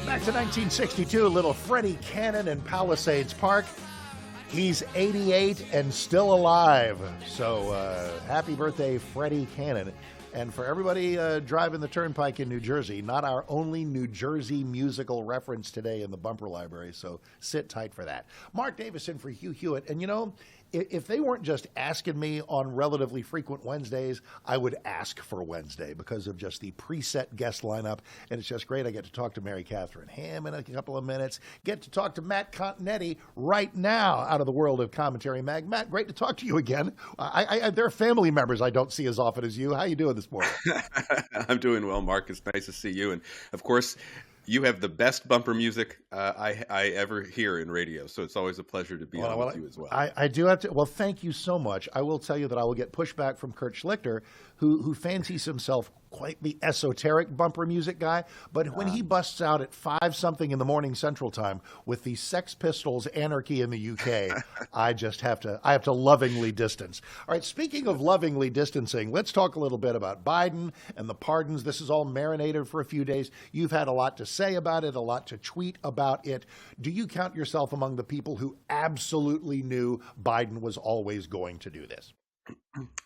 Back to 1962, little Freddie Cannon in Palisades Park. He's 88 and still alive. So happy birthday, Freddie Cannon. And for everybody driving the turnpike in New Jersey, not our only New Jersey musical reference today in the bumper library, so sit tight for that. Mark Davison for Hugh Hewitt. And you know, if they weren't just asking me on relatively frequent Wednesdays, I would ask for Wednesday because of just the preset guest lineup. And it's just great. I get to talk to Mary Catherine Ham in a couple of minutes. Get to talk to Matt Continetti right now out of the world of Commentary Mag. Matt, great to talk to you again. There are family members I don't see as often as you. How you doing this morning? I'm doing well, Mark. It's nice to see you. And of course, you have the best bumper music I ever hear in radio, so it's always a pleasure to be on with you as well. I do have to. Well, thank you so much. I will tell you that I will get pushback from Kurt Schlichter, who fancies himself quite the esoteric bumper music guy, but when he busts out at 5-something in the morning Central Time with the Sex Pistols Anarchy in the UK, I have to lovingly distance. All right, speaking of lovingly distancing, let's talk a little bit about Biden and the pardons. This is all marinated for a few days. You've had a lot to say about it, a lot to tweet about it. Do you count yourself among the people who absolutely knew Biden was always going to do this?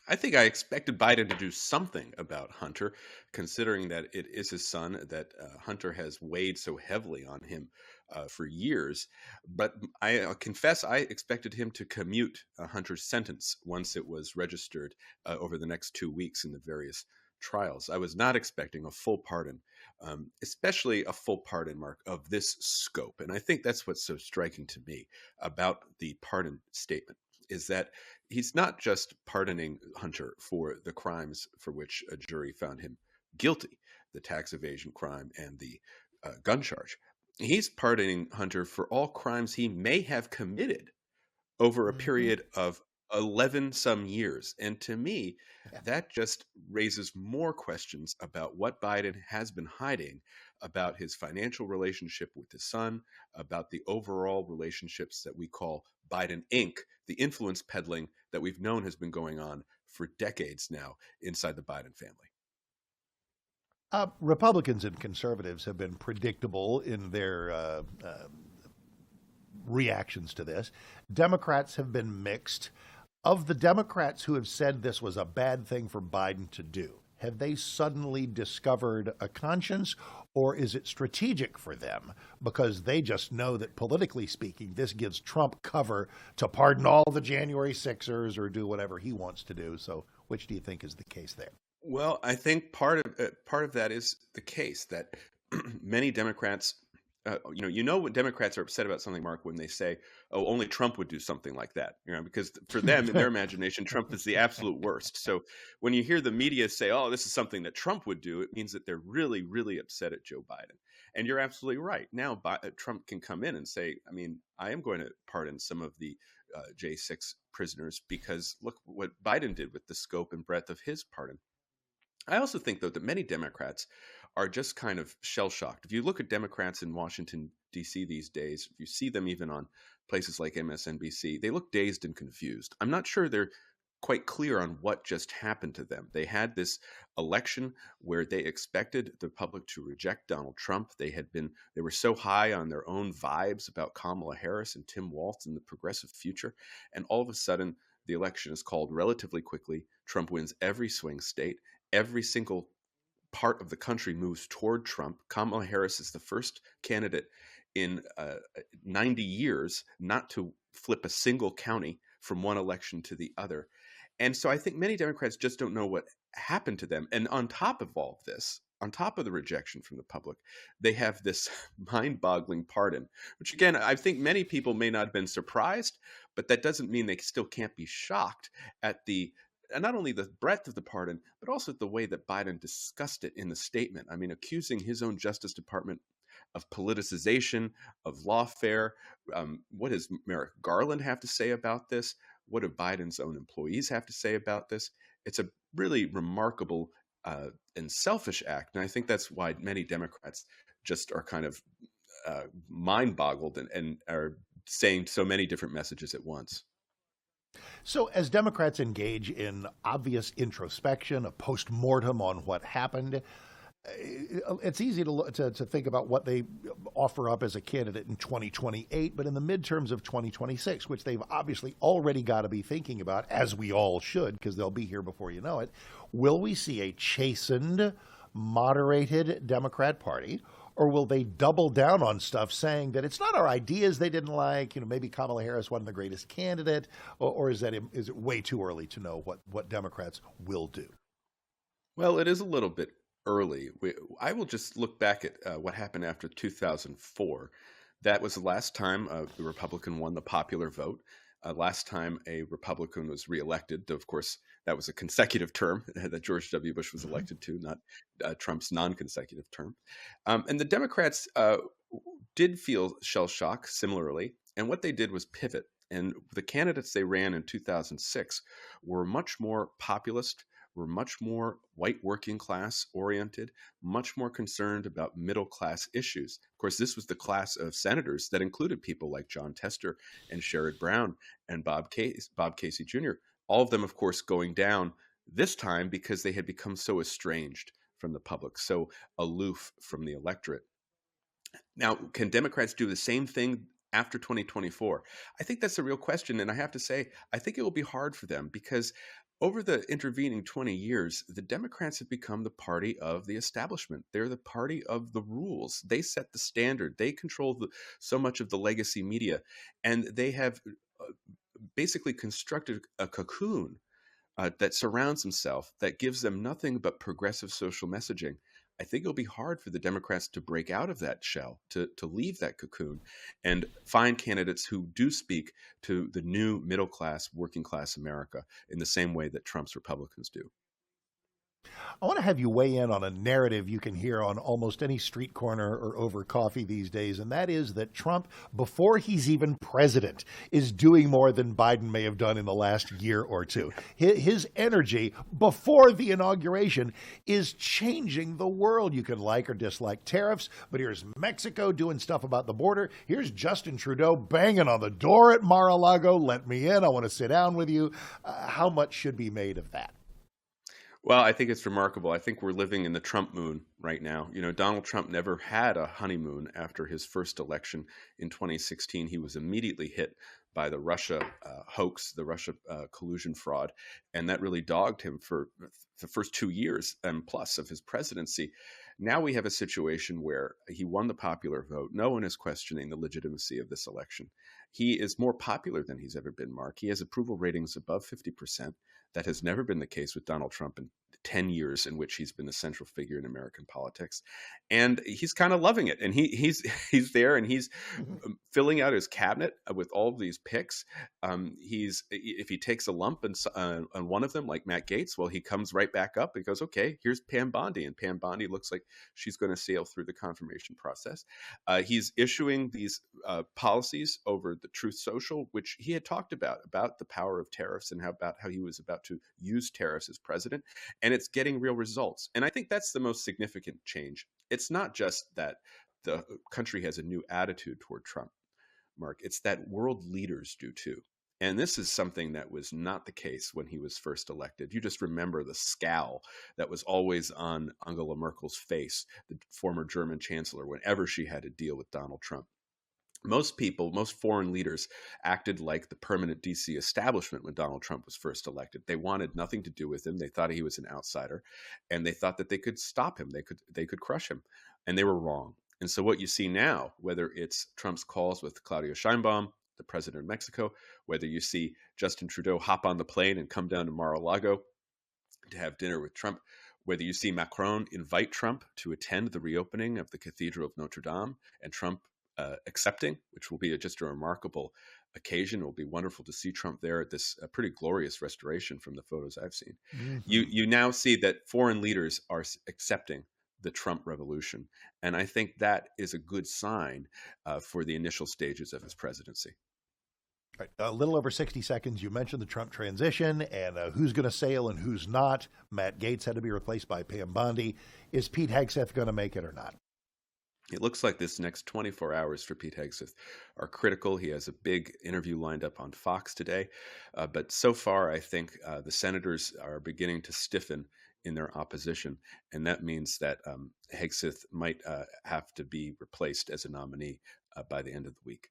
I think I expected Biden to do something about Hunter, considering that it is his son, that Hunter has weighed so heavily on him for years. But I confess I expected him to commute Hunter's sentence once it was registered over the next 2 weeks in the various trials. I was not expecting a full pardon, especially a full pardon, Mark, of this scope. And I think that's what's so striking to me about the pardon statement, is that he's not just pardoning Hunter for the crimes for which a jury found him guilty, the tax evasion crime and the gun charge. He's pardoning Hunter for all crimes he may have committed over a period of 11 some years. And to me, that just raises more questions about what Biden has been hiding about his financial relationship with his son, about the overall relationships that we call Biden Inc., the influence peddling that we've known has been going on for decades now inside the Biden family. Republicans and conservatives have been predictable in their reactions to this. Democrats have been mixed. Of the Democrats who have said this was a bad thing for Biden to do, have they suddenly discovered a conscience, or is it strategic for them because they just know that politically speaking, this gives Trump cover to pardon all the January 6ers or do whatever he wants to do? So which do you think is the case there? Well, I think part of that is the case that many Democrats, you know what Democrats are upset about something, Mark, when they say, "Oh, only Trump would do something like that," because for them, in their imagination, Trump is the absolute worst. So when you hear the media say, "Oh, this is something that Trump would do," it means that they're really, really upset at Joe Biden. And you're absolutely right. Now, Trump can come in and say, I am going to pardon some of the J6 prisoners because look what Biden did with the scope and breadth of his pardon. I also think, though, that many Democrats are just kind of shell-shocked. If you look at Democrats in Washington, D.C. these days, if you see them even on places like MSNBC, they look dazed and confused. I'm not sure they're quite clear on what just happened to them. They had this election where they expected the public to reject Donald Trump. They were so high on their own vibes about Kamala Harris and Tim Walz and the progressive future. And all of a sudden, the election is called relatively quickly. Trump wins every swing state. Every single part of the country moves toward Trump. Kamala Harris is the first candidate in 90 years not to flip a single county from one election to the other. And so I think many Democrats just don't know what happened to them. And on top of all of this, on top of the rejection from the public, they have this mind-boggling pardon, which again, I think many people may not have been surprised, but that doesn't mean they still can't be shocked at not only the breadth of the pardon, but also the way that Biden discussed it in the statement. Accusing his own Justice Department of politicization, of lawfare. What does Merrick Garland have to say about this? What do Biden's own employees have to say about this? It's a really remarkable and selfish act. And I think that's why many Democrats just are kind of mind-boggled and are saying so many different messages at once. So as Democrats engage in obvious introspection, a post-mortem on what happened, It's easy to think about what they offer up as a candidate in 2028, but in the midterms of 2026, which they've obviously already got to be thinking about, as we all should, because they'll be here before you know it, will we see a chastened, moderated Democrat Party? Or will they double down on stuff saying that it's not our ideas they didn't like? Maybe Kamala Harris wasn't the greatest candidate, or is it way too early to know what Democrats will do? Well, it is a little bit early. I will just look back at what happened after 2004. That was the last time the Republican won the popular vote. Last time a Republican was reelected. Of course, that was a consecutive term that George W. Bush was elected to, not Trump's non-consecutive term. And the Democrats did feel shell shock similarly. And what they did was pivot. And the candidates they ran in 2006 were much more populist, were much more white working class oriented, much more concerned about middle class issues. Of course, this was the class of senators that included people like John Tester and Sherrod Brown and Bob Casey Jr., all of them, of course, going down this time because they had become so estranged from the public, so aloof from the electorate. Now, can Democrats do the same thing after 2024? I think that's a real question. And I have to say, I think it will be hard for them because over the intervening 20 years, the Democrats have become the party of the establishment. They're the party of the rules. They set the standard. They control so much of the legacy media. And they have basically constructed a cocoon that surrounds themselves, that gives them nothing but progressive social messaging. I think it'll be hard for the Democrats to break out of that shell, to leave that cocoon, and find candidates who do speak to the new middle class, working class America in the same way that Trump's Republicans do. I want to have you weigh in on a narrative you can hear on almost any street corner or over coffee these days, and that is that Trump, before he's even president, is doing more than Biden may have done in the last year or two. His energy before the inauguration is changing the world. You can like or dislike tariffs, but here's Mexico doing stuff about the border. Here's Justin Trudeau banging on the door at Mar-a-Lago. Let me in. I want to sit down with you. How much should be made of that? Well, I think it's remarkable. I think we're living in the Trump moon right now. Donald Trump never had a honeymoon after his first election in 2016. He was immediately hit by the Russia hoax, the Russia collusion fraud, and that really dogged him for the first 2 years and plus of his presidency. Now we have a situation where he won the popular vote. No one is questioning the legitimacy of this election. He is more popular than he's ever been, Mark. He has approval ratings above 50%. That has never been the case with Donald Trump in 10 years in which he's been the central figure in American politics. And he's kind of loving it. And he's there and he's filling out his cabinet with all of these picks. If he takes a lump on one of them, like Matt Gaetz, well, he comes right back up and goes, okay, here's Pam Bondi. And Pam Bondi looks like she's going to sail through the confirmation process. He's issuing these policies over the Truth Social, which he had talked about the power of tariffs and about how he was about to use tariffs as president. And it's getting real results. And I think that's the most significant change. It's not just that the country has a new attitude toward Trump, Mark. It's that world leaders do too. And this is something that was not the case when he was first elected. You just remember the scowl that was always on Angela Merkel's face, the former German chancellor, whenever she had to deal with Donald Trump. Most people, most foreign leaders acted like the permanent DC establishment when Donald Trump was first elected. They wanted nothing to do with him. They thought he was an outsider, and they thought that they could stop him. They could crush him, and they were wrong. And so what you see now, whether it's Trump's calls with Claudia Sheinbaum, the president of Mexico, whether you see Justin Trudeau hop on the plane and come down to Mar-a-Lago to have dinner with Trump, whether you see Macron invite Trump to attend the reopening of the Cathedral of Notre Dame, and Trump accepting, which will be just a remarkable occasion. It will be wonderful to see Trump there at this pretty glorious restoration from the photos I've seen. Mm-hmm. You now see that foreign leaders are accepting the Trump revolution. And I think that is a good sign for the initial stages of his presidency. Right. A little over 60 seconds. You mentioned the Trump transition and who's going to sail and who's not. Matt Gaetz had to be replaced by Pam Bondi. Is Pete Hegseth going to make it or not? It looks like this next 24 hours for Pete Hegseth are critical. He has a big interview lined up on Fox today. But so far, I think the senators are beginning to stiffen in their opposition, and that means that Hegseth might have to be replaced as a nominee by the end of the week.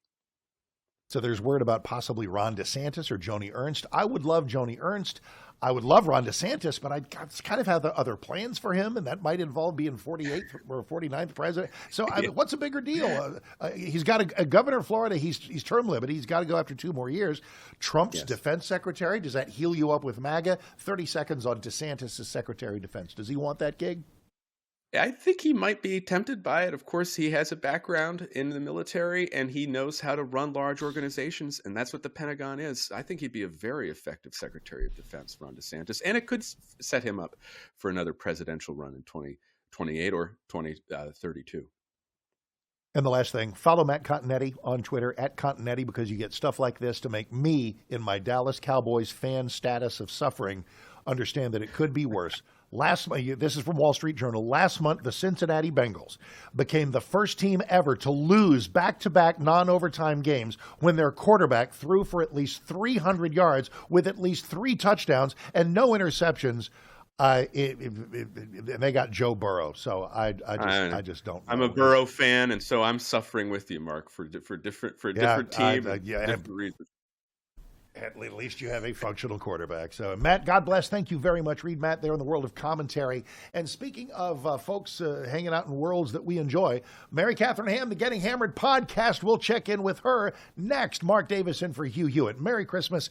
So there's word about possibly Ron DeSantis or Joni Ernst. I would love Joni Ernst. I would love Ron DeSantis, but I kind of have other plans for him, and that might involve being 48th or 49th president. So what's a bigger deal? He's got a governor of Florida. He's term limited. He's got to go after 2 more years. Trump's defense secretary, does that heal you up with MAGA? 30 seconds on DeSantis as secretary of defense. Does he want that gig? I think he might be tempted by it. Of course, he has a background in the military and he knows how to run large organizations, and that's what the Pentagon is. I think he'd be a very effective Secretary of Defense, Ron DeSantis, and it could set him up for another presidential run in 2028 or 2032. And the last thing, follow Matt Continetti on Twitter @Continetti, because you get stuff like this to make me, in my Dallas Cowboys fan status of suffering, understand that it could be worse. This is from Wall Street Journal. Last month, the Cincinnati Bengals became the first team ever to lose back-to-back non-overtime games when their quarterback threw for at least 300 yards with at least 3 touchdowns and no interceptions. And they got Joe Burrow. So I just don't know. I'm a Burrow fan, and so I'm suffering with you, Mark, for a different team, different reasons. At least you have a functional quarterback. So, Matt, God bless. Thank you very much. Read Matt there in the world of commentary. And speaking of folks hanging out in worlds that we enjoy, Mary Catherine Ham, the Getting Hammered podcast. We'll check in with her next. Mark Davis in for Hugh Hewitt. Merry Christmas